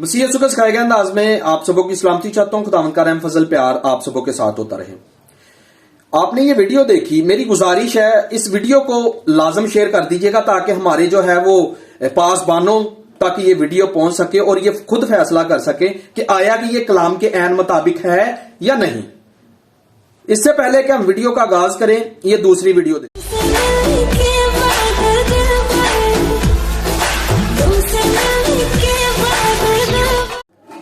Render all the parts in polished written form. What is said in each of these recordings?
मसीह यसू के सिखाए गए अंदाज में आप सबों की सलामती चाहता हूं। खुदावंद का रहम फजल प्यार आप सबों के साथ होता रहे। आपने ये वीडियो देखी, मेरी गुजारिश है इस वीडियो को लाजम शेयर कर दीजिएगा ताकि हमारे जो है वो पासबानों तक ये वीडियो पहुंच सके और ये खुद फैसला कर सके कि आया कि ये कलाम के ऐन मुताबिक है या नहीं। इससे पहले कि हम वीडियो का आगाज करें, ये दूसरी वीडियो देखें।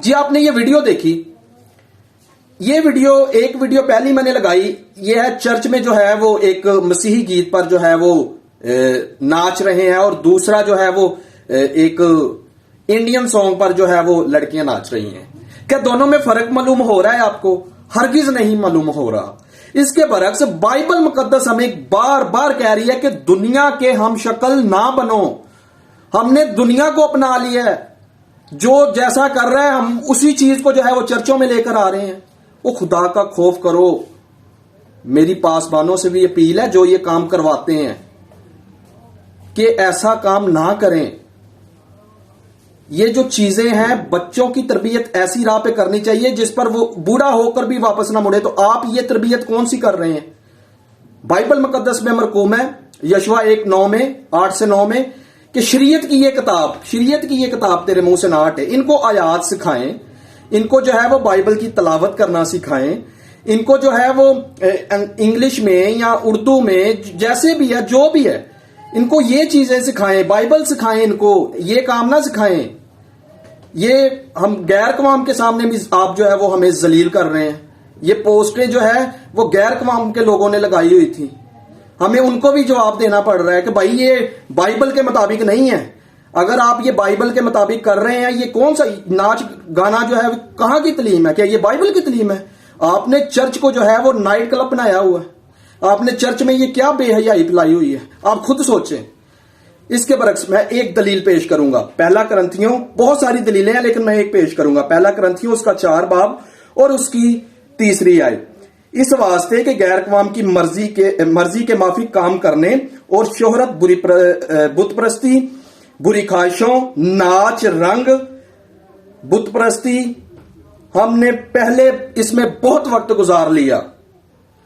जी आपने ये वीडियो देखी, ये वीडियो एक वीडियो पहली मैंने लगाई, ये है चर्च में जो है वो एक मसीही गीत पर जो है वो नाच रहे हैं और दूसरा जो है वो एक इंडियन सॉन्ग पर जो है वो लड़कियां नाच रही हैं। क्या दोनों में फर्क मालूम हो रहा है आपको? हरगिज नहीं मालूम हो रहा। इसके बरक्स बाइबल मुकद्दस हमें बार बार कह रही है कि दुनिया के हम शक्ल ना बनो। हमने दुनिया को अपना लिया है, जो जैसा कर रहा है हम उसी चीज को जो है वो चर्चों में लेकर आ रहे हैं। वो खुदा का खौफ करो। मेरी पासबानों से भी अपील है जो ये काम करवाते हैं कि ऐसा काम ना करें। ये जो चीजें हैं, बच्चों की तरबियत ऐसी राह पे करनी चाहिए जिस पर वो बूढ़ा होकर भी वापस ना मुड़े। तो आप ये तरबियत कौन सी कर रहे हैं? बाइबल मुकद्दस में मरकूम है यशवा 1:9 में 8 से 9 में कि शरीयत की ये किताब तेरे मुंह से ना हटे। इनको आयात सिखाएं, इनको जो है वो बाइबल की तलावत करना सिखाएं, इनको जो है वो इंग्लिश में या उर्दू में जैसे भी है जो भी है इनको ये चीजें सिखाएं, बाइबल सिखाएं, इनको ये काम ना सिखाएं। ये हम गैर कवाम के सामने भी आप जो है वो हमें जलील कर रहे हैं। ये पोस्टें जो है वो गैर कवाम के लोगों ने लगाई हुई थी, हमें उनको भी जवाब देना पड़ रहा है कि भाई ये बाइबल के मुताबिक नहीं है। अगर आप ये बाइबल के मुताबिक कर रहे हैं, ये कौन सा नाच गाना जो है कहां की तलीम है? क्या ये बाइबल की तलीम है? आपने चर्च को जो है वो नाइट क्लब बनाया हुआ है। आपने चर्च में ये क्या बेहयाई फैलाई हुई है? आप खुद सोचें। इसके बरक्स मैं एक दलील पेश करूंगा। पहला करंथियों, बहुत सारी दलीलें हैं लेकिन मैं एक पेश करूंगा। पहला करंथियों उसका 4 बाब और उसकी 3 आयत। इस वास्ते के गैर कवाम की मर्जी के माफिक काम करने और शोहरत, बुत परस्ती, बुरी ख्वाहिशों, नाच, रंग, बुत परस्ती, हमने पहले इसमें बहुत वक्त गुजार लिया।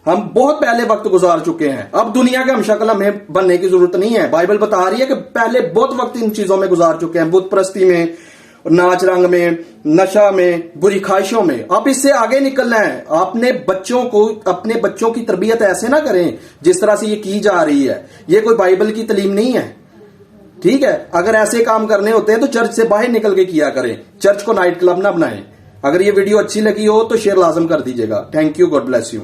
हम बहुत पहले वक्त गुजार चुके हैं। अब दुनिया के हम शक्ल हमें बनने की जरूरत नहीं है। बाइबल बता रही है कि पहले बहुत वक्त इन चीजों में गुजार चुके हैं, बुत परस्ती में, नाच रंग में, नशा में, बुरी ख्वाहिशों में। अब इससे आगे निकलना है। अपने बच्चों की तरबियत ऐसे ना करें जिस तरह से ये की जा रही है। ये कोई बाइबल की तालीम नहीं है, ठीक है? अगर ऐसे काम करने होते हैं तो चर्च से बाहर निकल के किया करें, चर्च को नाइट क्लब ना बनाएं। अगर ये वीडियो अच्छी लगी हो तो शेयर लाजम कर दीजिएगा। Thank you, God bless you.